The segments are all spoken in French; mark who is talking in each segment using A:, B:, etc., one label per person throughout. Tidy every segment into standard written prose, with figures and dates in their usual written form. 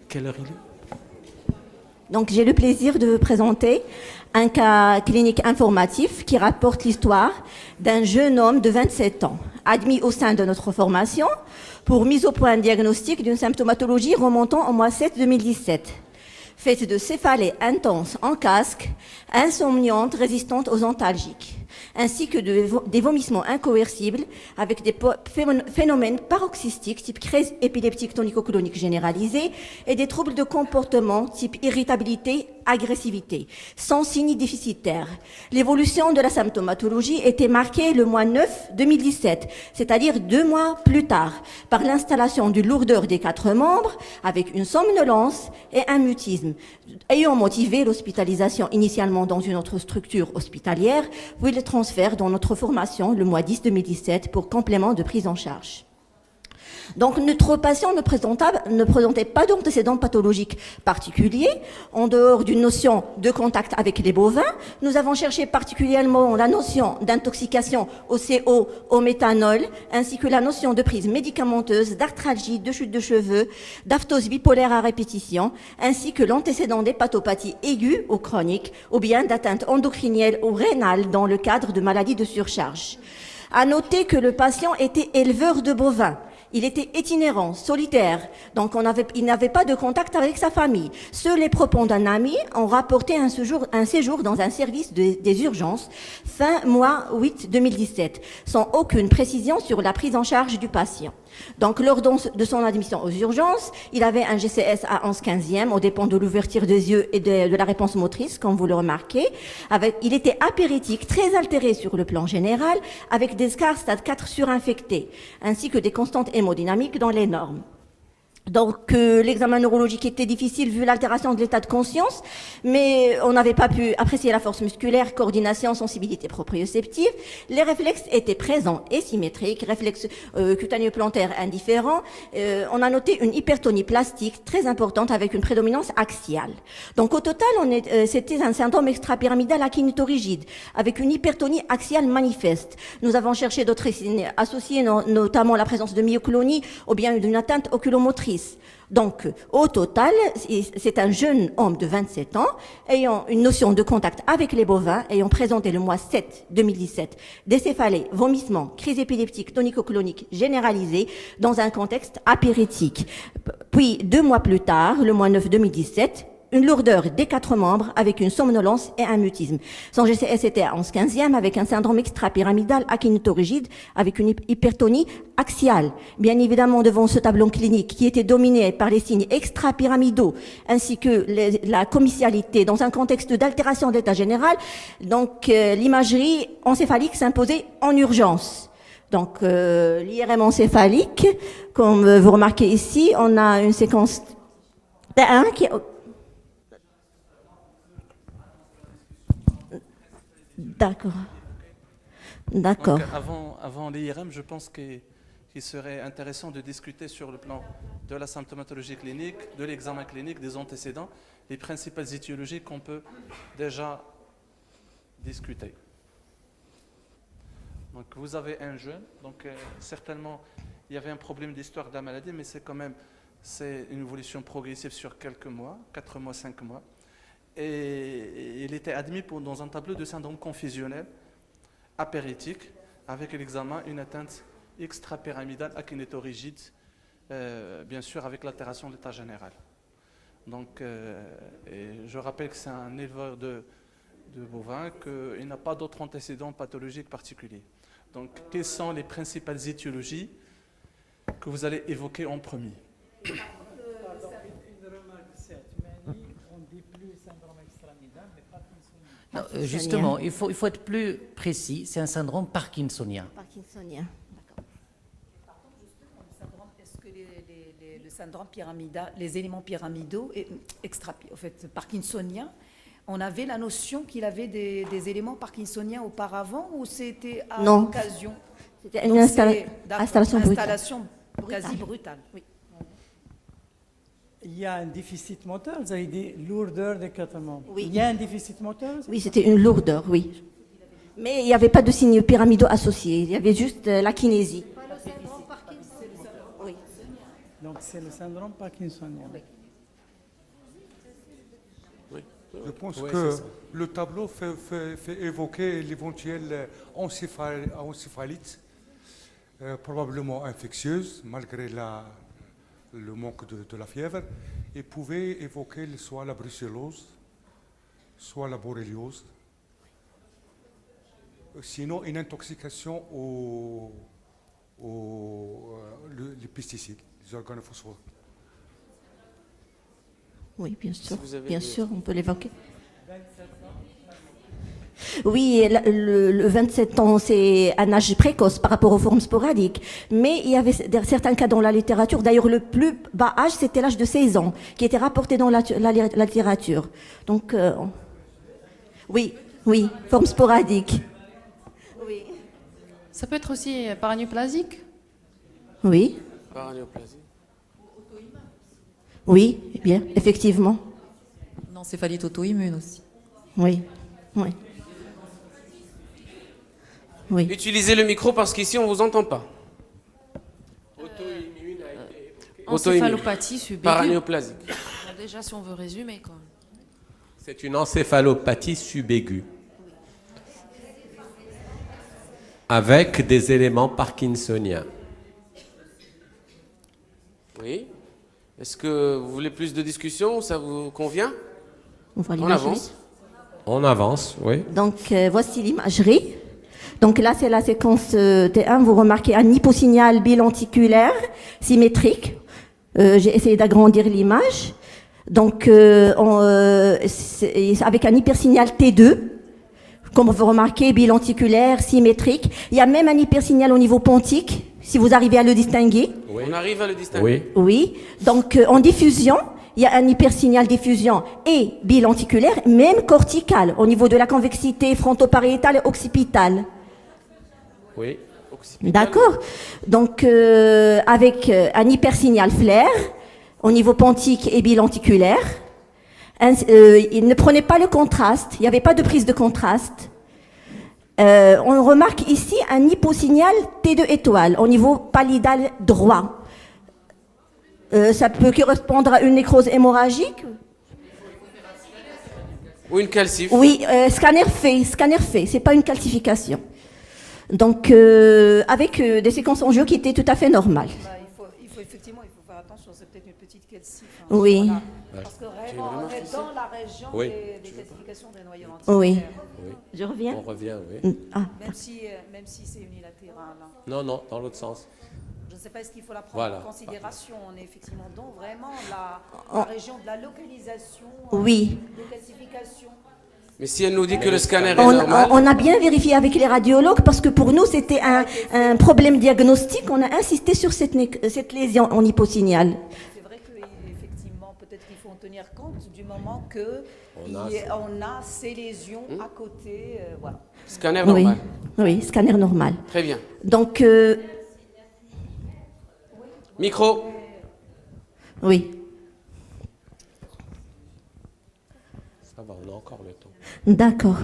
A: Quelle heure il est?
B: Donc, j'ai le plaisir de vous présenter un cas clinique informatif qui rapporte l'histoire d'un jeune homme de 27 ans, admis au sein de notre formation pour mise au point diagnostic d'une symptomatologie remontant au mois 7 2017, faite de céphalées intenses en casque, insomniantes résistantes aux antalgiques, ainsi que des vomissements incoercibles avec des phénomènes paroxystiques type crise épileptique tonico-clonique généralisée et des troubles de comportement type irritabilité, agressivité, sans signes déficitaires. L'évolution de la symptomatologie était marquée le mois 9 2017, c'est-à-dire 2 mois plus tard, par l'installation d'une lourdeur des 4 membres avec une somnolence et un mutisme, ayant motivé l'hospitalisation initialement dans une autre structure hospitalière, puis le transfert dans notre formation le mois 10 2017 pour complément de prise en charge. Donc, notre patient ne présentait pas d'antécédents pathologiques particuliers. En dehors d'une notion de contact avec les bovins, nous avons cherché particulièrement la notion d'intoxication au CO, au méthanol, ainsi que la notion de prise médicamenteuse, d'arthralgie, de chute de cheveux, d'aphthose bipolaire à répétition, ainsi que l'antécédent d'hépatopathie aiguë ou chronique, ou bien d'atteinte endocrinienne ou rénale dans le cadre de maladies de surcharge. À noter que le patient était éleveur de bovins. Il était itinérant, solitaire, donc il n'avait pas de contact avec sa famille. Seuls les propos d'un ami ont rapporté un séjour dans un service des urgences fin mois 8 2017, sans aucune précision sur la prise en charge du patient. Donc, lors de son admission aux urgences, il avait un GCS à 11/15e, au dépend de l'ouverture des yeux et de la réponse motrice, comme vous le remarquez. Il était apéritique, très altéré sur le plan général, avec des scars stade 4 surinfectés, ainsi que des constantes hémodynamiques dans les normes. Donc, l'examen neurologique était difficile vu l'altération de l'état de conscience, mais on n'avait pas pu apprécier la force musculaire, coordination, sensibilité proprioceptive. Les réflexes étaient présents et symétriques, réflexes cutaneux plantaires indifférents. On a noté une hypertonie plastique très importante avec une prédominance axiale. Donc, au total, c'était un syndrome extrapyramidal achinito-rigide avec une hypertonie axiale manifeste. Nous avons cherché d'autres signes associés, notamment la présence de myoclonie ou bien d'une atteinte oculomotrice. Donc, au total, c'est un jeune homme de 27 ans ayant une notion de contact avec les bovins, ayant présenté le mois 7 2017 des céphalées, vomissements, crise épileptique tonico-clonique généralisée dans un contexte apéritique. Puis, 2 mois plus tard, le mois 9 2017, une lourdeur des 4 membres avec une somnolence et un mutisme. Son GCS était à 11/15e avec un syndrome extrapyramidal achinito-rigide avec une hypertonie axiale. Bien évidemment, devant ce tableau clinique qui était dominé par les signes extrapyramidaux ainsi que la comitialité dans un contexte d'altération d'état général, donc l'imagerie encéphalique s'imposait en urgence. Donc l'IRM encéphalique, comme vous remarquez ici, on a une séquence T1 qui... D'accord. D'accord.
A: Donc, avant l'IRM, je pense qu'il serait intéressant de discuter sur le plan de la symptomatologie clinique, de l'examen clinique, des antécédents, les principales étiologies qu'on peut déjà discuter. Donc, vous avez un jeune, donc certainement il y avait un problème d'histoire de la maladie, mais c'est une évolution progressive sur quelques mois, 4 mois, 5 mois. Et il était admis dans un tableau de syndrome confusionnel apéritique avec l'examen une atteinte extrapyramidale achinito-rigide, bien sûr avec l'altération de l'état général. Donc, et je rappelle que c'est un éleveur de bovins, qu'il n'a pas d'autres antécédents pathologiques particuliers. Donc, quelles sont les principales étiologies que vous allez évoquer en premier?
C: Non, justement, il faut être plus précis. C'est un syndrome parkinsonien.
B: Parkinsonien, d'accord.
D: Par contre, justement, est-ce que le syndrome pyramidal, les éléments pyramidaux, en fait, parkinsoniens, on avait la notion qu'il avait des éléments parkinsoniens auparavant ou c'était à l'occasion?
B: C'était une installation
D: quasi brutale. Oui.
E: Il y a un déficit moteur, vous avez dit lourdeur des 4 membres.
B: Oui.
E: Il y a un déficit moteur?
B: Oui, c'était une lourdeur, oui. Mais il n'y avait pas de signes pyramidaux associés, il y avait juste la kinésie.
E: Donc c'est le syndrome parkinsonien.
F: Je pense
G: Ouais,
F: que
G: c'est ça.
F: le tableau fait évoquer l'éventuelle encéphalite, probablement infectieuse, malgré le manque de la fièvre, et pouvait évoquer soit la brucellose, soit la borréliose, sinon une intoxication les pesticides, les organophosphates.
B: Oui, bien sûr.
G: vous avez
B: Bien
G: des-
B: sûr, on peut l'évoquer. Oui, le 27 ans, c'est un âge précoce par rapport aux formes sporadiques. Mais il y avait certains cas dans la littérature. D'ailleurs, le plus bas âge, c'était l'âge de 16 ans, qui était rapporté dans la littérature. Donc, oui, forme sporadique. Oui.
H: Ça peut être aussi paranéoplasique.
B: Oui,
G: Paranéoplasie.
B: oui, eh bien, effectivement.
H: Une encéphalite auto-immune aussi.
B: Oui, oui. Oui.
G: Utilisez le micro parce qu'ici on vous entend pas. Auto-immune a été évoqué. Auto-immune.
H: Encéphalopathie subaiguë.
G: Paranéoplasique.
H: Bon, déjà, si on veut résumer, quoi.
I: C'est une encéphalopathie subaiguë. Avec des éléments parkinsoniens.
G: Oui. Est-ce que vous voulez plus de discussion? Ça vous convient?
B: On voit
G: On
B: l'imagerie.
G: avance.
I: On avance, oui.
B: Donc, voici l'imagerie. Donc là, c'est la séquence T1. Vous remarquez un hyposignal bilenticulaire symétrique. J'ai essayé d'agrandir l'image. Donc, c'est avec un hypersignal T2. Comme vous remarquez, bilenticulaire, symétrique. Il y a même un hypersignal au niveau pontique, si vous arrivez à le distinguer.
I: Oui.
G: On arrive à le distinguer.
I: Oui.
B: Oui. Donc, en diffusion, il y a un hypersignal diffusion et bilenticulaire, même cortical, au niveau de la convexité frontopariétale et occipitale.
I: Oui.
B: D'accord. Donc, avec un hypersignal flair, au niveau pontique et bilenticulaire. Il ne prenait pas le contraste, il n'y avait pas de prise de contraste. On remarque ici un hyposignal T2 étoile au niveau pallidal droit. Ça peut correspondre à une nécrose hémorragique.
G: Ou une calcif.
B: Oui, scanner fait, c'est pas une calcification. Donc, avec des séquences en jeu qui étaient tout à fait normales.
D: Bah, il faut effectivement, il faut faire attention, c'est peut-être une petite calcif. Hein,
B: Oui.
D: voilà. Parce que vraiment, on est dans la région
I: Oui.
D: des calcifications des noyaux
B: Oui.
D: lenticulaires.
B: Je reviens.
I: On revient, oui.
B: Ah,
D: Même si c'est unilatéral. Hein.
I: Non, non, dans l'autre sens.
D: Je ne sais pas, est-ce qu'il faut la prendre
I: Voilà.
D: en considération. On est effectivement dans vraiment la région de la localisation
B: oui.
D: des calcifications.
G: Mais si elle nous dit que le scanner est
B: On,
G: normal,
B: on a bien vérifié avec les radiologues parce que pour nous c'était un problème diagnostique. On a insisté sur cette lésion en hyposignal.
D: C'est vrai qu'effectivement, peut-être qu'il faut en tenir compte du moment que
I: On a
D: on a ces lésions à côté. Voilà.
G: scanner
B: Oui,
G: normal.
B: oui, scanner normal.
G: Très bien.
B: Donc,
G: Micro.
B: oui,
I: Ça va, on a encore le temps.
B: d'accord.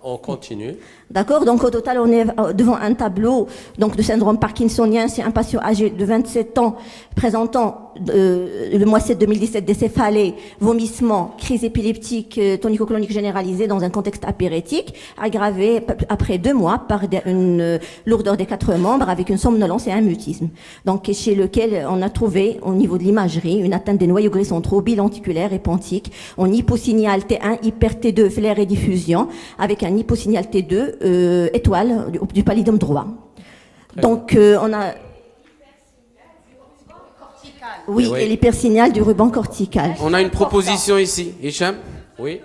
I: On continue.
B: D'accord, donc au total, on est devant un tableau donc, de syndrome parkinsonien. C'est un patient âgé de 27 ans présentant le mois 7 2017 des céphalées, vomissements, crise épileptique tonico-clonique généralisée dans un contexte apyrétique, aggravé après 2 mois par une lourdeur des 4 membres avec une somnolence et un mutisme. Donc chez lequel on a trouvé au niveau de l'imagerie une atteinte des noyaux gris centraux bilenticulaires et pontiques, en hyposignal T1, hyper T2, flair et diffusion, avec un hyposignal T2 étoile du pallidum droit. Donc on a oui,
I: Oui.
B: et l'hypersignal du ruban cortical.
G: On a une proposition ici. Hicham.
I: Oui.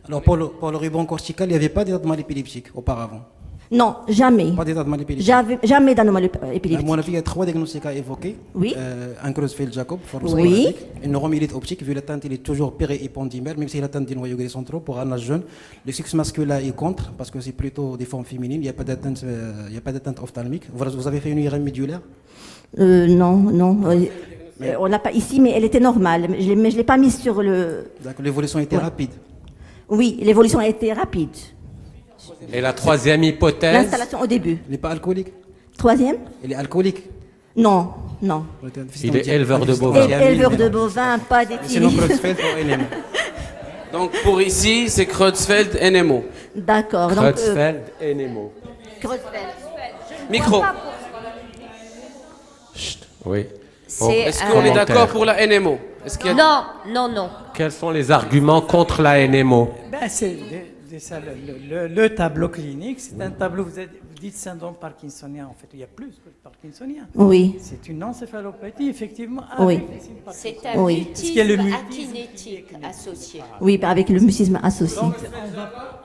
J: Alors pour le ruban cortical, il n'y avait pas d'état de mal épileptique auparavant.
B: Non, jamais.
J: Pas d'état de mal épileptique.
B: Jamais d'anomalie
J: À
B: épileptique.
J: mon avis, il y a 3 diagnostics à évoquer.
B: Oui.
J: Un Creutzfeldt-Jacob, forme
B: Oui.
J: sporadique. Une neuromyélite optique, vu l'atteinte, il est toujours périépandymère, même s'il atteint des noyaux gris centraux pour un âge jeune. Le sexe masculin est contre, parce que c'est plutôt des formes féminines. Il n'y a pas d'atteinte ophtalmique. Vous avez fait une IRM médulaire?
B: Non. On l'a pas ici, mais elle était normale. Mais je l'ai pas mise sur le.
J: D'accord, l'évolution était rapide.
B: Oui, l'évolution a été rapide.
I: Et la troisième hypothèse?
B: L'installation au début.
J: Il n'est pas alcoolique?
B: Troisième?
J: Il est alcoolique?
B: Non. Non.
I: Il est éleveur de bovins.
B: Éleveur de bovins, pas
J: Sinon,
B: d'éthylie.
J: Creutzfeldt ou NMO.
G: Donc pour ici, c'est Creutzfeldt NMO.
B: D'accord. Donc,
I: Creutzfeldt NMO.
G: Micro.
I: Oui.
G: Est-ce qu'on est d'accord pour la NMO? Est-ce qu'il y a...
K: Non, non, non.
I: Quels sont les arguments contre la NMO?
E: Ben, c'est ça, le tableau clinique, c'est un tableau, vous dites syndrome parkinsonien, en fait, il y a plus que le parkinsonien.
B: Oui.
E: C'est une encéphalopathie, effectivement.
B: Oui.
E: avec les signes
K: C'est
E: parkinsoniens.
K: un
B: Oui.
E: Est-ce qu'il y a le
K: mutisme
E: mutisme
K: akinétique associé.
B: Oui, avec le mutisme associé.
E: Donc,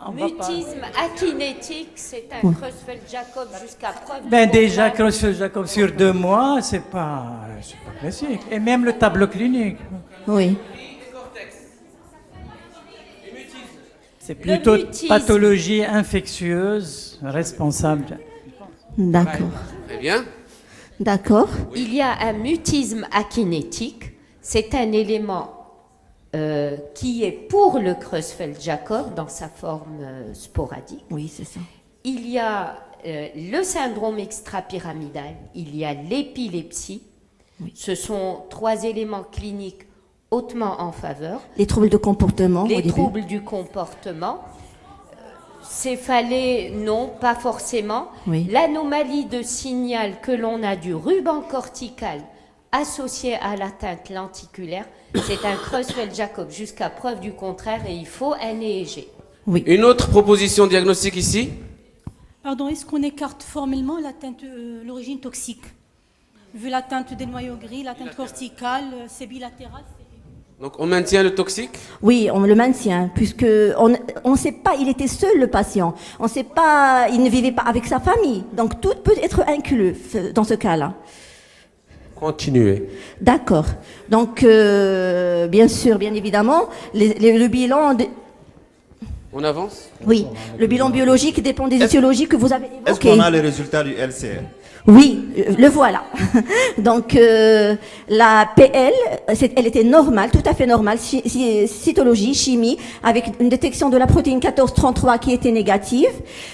E: on va pas...
K: Mutisme akinétique, c'est un Creutzfeldt-Jakob jusqu'à preuve du
E: Ben déjà,
K: contraire.
E: Creutzfeldt-Jakob sur 2 mois, c'est pas classique. Et même le tableau clinique,
B: Oui.
E: c'est plutôt
K: mutisme.
E: pathologie infectieuse responsable.
B: D'accord.
G: Très bien.
B: D'accord.
K: Il y a un mutisme akinétique, c'est un élément qui est pour le Creutzfeldt-Jakob dans sa forme sporadique.
B: Oui, c'est ça.
K: Il y a le syndrome extrapyramidal, il y a l'épilepsie. Ce sont 3 éléments cliniques hautement en faveur.
B: Les troubles de comportement au
K: Les
B: début.
K: troubles du comportement. Céphalée, non, pas forcément.
B: Oui.
K: L'anomalie de signal que l'on a du ruban cortical associé à l'atteinte lenticulaire, c'est un Creutzfeldt-Jakob jusqu'à preuve du contraire et il faut un EEG.
B: Oui.
G: Une autre proposition diagnostique ici?
L: Pardon, est-ce qu'on écarte formellement l'origine toxique? Vu l'atteinte des noyaux gris, l'atteinte corticale, c'est bilatéral.
G: Donc on maintient le toxique?
B: Oui, on le maintient, puisque on ne sait pas, il était seul le patient. On ne sait pas, il ne vivait pas avec sa famille. Donc tout peut être inclus dans ce cas-là.
I: Continuez.
B: D'accord. Donc, bien sûr, bien évidemment, le bilan...
G: On avance?
B: Oui, le bilan biologique dépend des étiologies que vous avez évoquées.
M: Est-ce qu'on a les résultats du LCR?
B: Oui, le voilà. Donc, la PL, elle était normale, tout à fait normale, cytologie, chimie, avec une détection de la protéine 1433 qui était négative,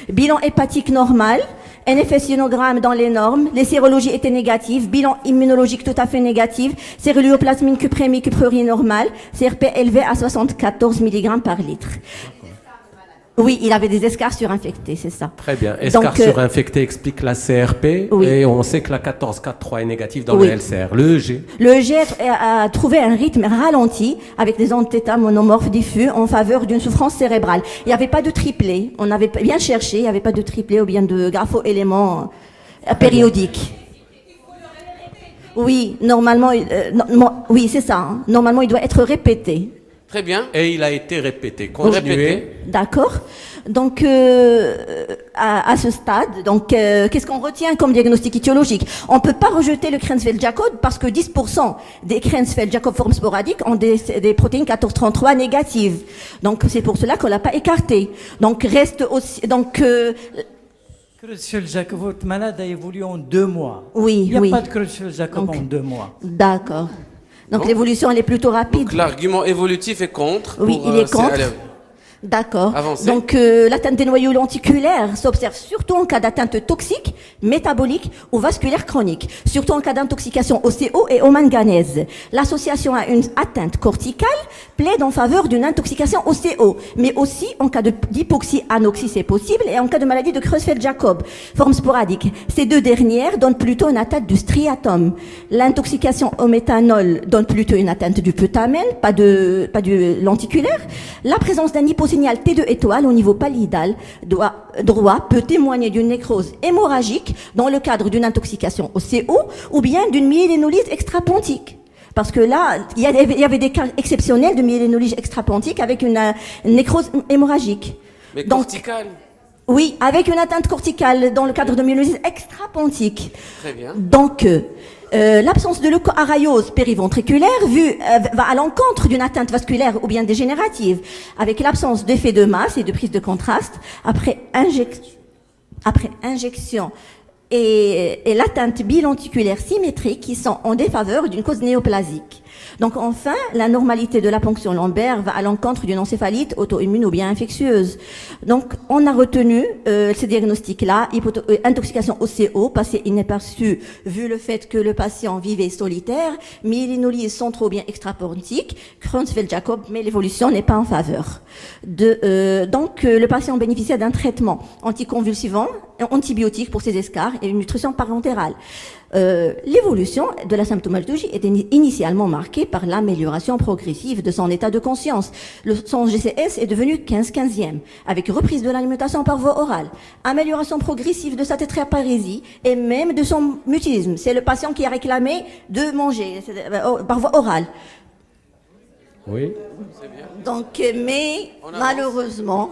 B: bilan hépatique normal, NFS ionogramme dans les normes, les sérologies étaient négatives, bilan immunologique tout à fait négatif, céruléoplasmine cuprémie, cuprurine normale, CRP élevé à 74 mg par litre. Oui, il avait des escarres surinfectés, c'est ça.
I: Très bien. Escar
B: Donc,
I: surinfecté explique la CRP
B: oui.
I: et on sait que la 1443 est négative dans
B: Oui.
I: le LCR. Le EG.
B: Le EG a trouvé un rythme ralenti avec des ondes θ monomorphes diffus en faveur d'une souffrance cérébrale. Il n'y avait pas de triplé. On avait bien cherché, il n'y avait pas de triplé ou bien de grapho-éléments périodiques. Oui, normalement, oui, c'est ça. Hein. Normalement, il doit être répété.
G: Très bien.
I: Et il a été répété. Continuez.
B: D'accord. Donc, à ce stade, donc, qu'est-ce qu'on retient comme diagnostic étiologique? On ne peut pas rejeter le Creutzfeldt-Jakob parce que 10% des Creutzfeldt-Jakob formes sporadiques ont des protéines 1433 négatives. Donc, c'est pour cela qu'on l'a pas écarté. Donc, reste aussi, donc,
E: Creutzfeldt-Jakob, votre malade a évolué en 2 mois.
B: Oui,
E: Il n'y a
B: oui.
E: pas de Creutzfeldt-Jakob en 2 mois.
B: D'accord. Donc,
G: Non.
B: l'évolution, elle est plutôt rapide.
G: Donc l'argument évolutif est contre.
B: Oui,
G: pour,
B: il est contre.
G: allez,
B: D'accord.
G: Avancez.
B: Donc, l'atteinte des noyaux lenticulaires s'observe surtout en cas d'atteinte toxique, métabolique ou vasculaire chronique, surtout en cas d'intoxication au CO et au manganèse. L'association à une atteinte corticale plaide en faveur d'une intoxication au CO, mais aussi en cas d'hypoxie-anoxie, c'est possible, et en cas de maladie de Creutzfeldt-Jakob, forme sporadique. Ces 2 dernières donnent plutôt une atteinte du striatum. L'intoxication au méthanol donne plutôt une atteinte du putamen, pas du lenticulaire. La présence d'un hyposignal T2 étoile au niveau pallidal droit peut témoigner d'une nécrose hémorragique dans le cadre d'une intoxication au CO ou bien d'une myélénolyse extrapontique. Parce que là, il y avait des cas exceptionnels de myélénolyse extrapontique avec une nécrose hémorragique.
G: Mais
B: Donc,
G: cortical.
B: oui, avec une atteinte corticale dans le cadre de myélénolyse extrapontique.
G: Très bien.
B: Donc, l'absence de leucoaraiose périventriculaire va à l'encontre d'une atteinte vasculaire ou bien dégénérative, avec l'absence d'effet de masse et de prise de contraste après injection et l'atteinte bilenticulaire symétrique qui sont en défaveur d'une cause néoplasique. Donc enfin, la normalité de la ponction lombaire va à l'encontre d'une encéphalite auto-immune ou bien infectieuse. Donc on a retenu ce diagnostic-là, intoxication au CO, passé inaperçu vu le fait que le patient vivait solitaire, myélinolyse centro ou bien extrapontique, Creutzfeldt-Jakob, mais l'évolution n'est pas en faveur. Donc le patient bénéficiait d'un traitement anticonvulsivant, antibiotique pour ses escarres et une nutrition parentérale. L'évolution de la symptomatologie était initialement marquée par l'amélioration progressive de son état de conscience. Son GCS est devenu 15-15e, avec reprise de l'alimentation par voie orale, amélioration progressive de sa tétraparésie et même de son mutisme. C'est le patient qui a réclamé de manger par voie orale.
I: Oui.
B: Donc, mais malheureusement,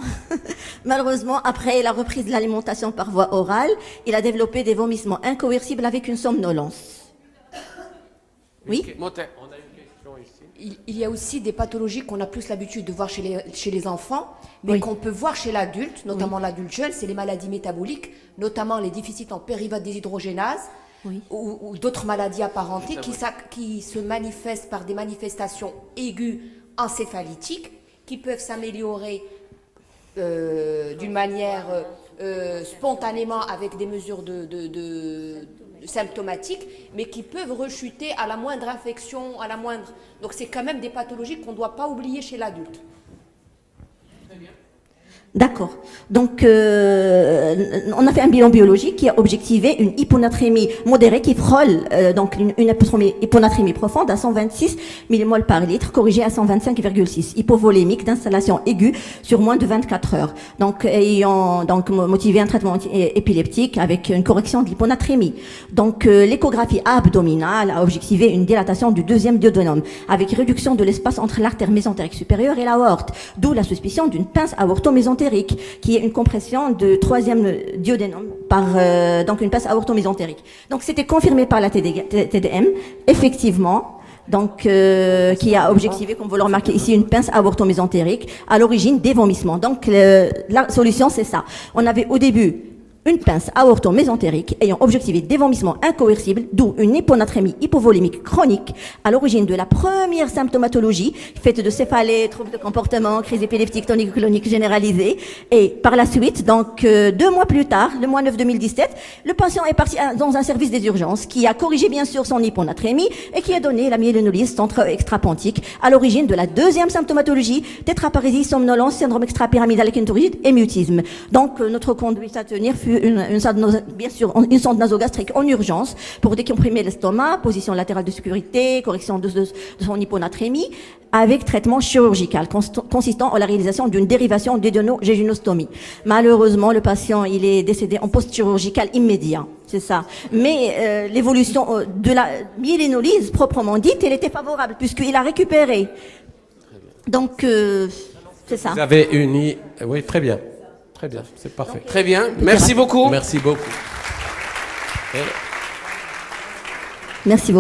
B: après la reprise de l'alimentation par voie orale, il a développé des vomissements incoercibles avec une somnolence. Oui.
G: On a une question ici.
N: Il y a aussi des pathologies qu'on a plus l'habitude de voir chez les enfants, mais qu'on peut voir chez l'adulte, notamment l'adulte jeune, c'est les maladies métaboliques, notamment les déficits en pyruvate déshydrogénase. Ou d'autres maladies apparentées qui se manifestent par des manifestations aiguës encéphalitiques qui peuvent s'améliorer d'une manière spontanément avec des mesures symptomatiques, mais qui peuvent rechuter à la moindre infection, Donc c'est quand même des pathologies qu'on ne doit pas oublier chez l'adulte.
B: D'accord. Donc, on a fait un bilan biologique qui a objectivé une hyponatrémie modérée qui frôle donc une hyponatrémie profonde à 126 mmol par litre, corrigée à 125,6, hypovolémique d'installation aiguë sur moins de 24 heures. Donc, ayant donc motivé un traitement épileptique avec une correction de l'hyponatrémie. Donc, l'échographie abdominale a objectivé une dilatation du deuxième duodénum avec réduction de l'espace entre l'artère mésentérique supérieure et l'aorte, d'où la suspicion d'une pince aorto-mésentérique, qui est une compression de troisième duodénum par donc une pince aorto-mésentérique. Donc c'était confirmé par la TDM, effectivement, donc qui a objectivé, comme vous le remarquez ici, une pince aorto-mésentérique à l'origine des vomissements. Donc la solution c'est ça. On avait au début une pince aorto-mésentérique ayant objectivé des vomissements incoercibles, d'où une hyponatrémie hypovolémique chronique à l'origine de la première symptomatologie, faite de céphalées, troubles de comportement, crise épileptique tonique-clonique généralisée. Et par la suite, donc 2 mois plus tard, le mois 9 2017, le patient est parti dans un service des urgences qui a corrigé bien sûr son hyponatrémie et qui a donné la myélinolyse centro-extrapontique à l'origine de la deuxième symptomatologie, tétraparésie, somnolence, syndrome extrapyramidal équinturite et mutisme. Donc notre conduite à tenir fut une sonde nasogastrique en urgence pour décomprimer l'estomac, position latérale de sécurité, correction de son hyponatrémie, avec traitement chirurgical consistant en la réalisation d'une dérivation d'édénogéginostomie. Malheureusement, le patient il est décédé en post-chirurgical immédiat, c'est ça. Mais l'évolution de la myélinolyse proprement dite, elle était favorable puisqu'il a récupéré. Donc c'est ça.
I: Vous avez uni, oui, très bien. Très bien, c'est parfait.
G: Très bien, merci beaucoup.
I: Merci beaucoup.
B: Merci beaucoup.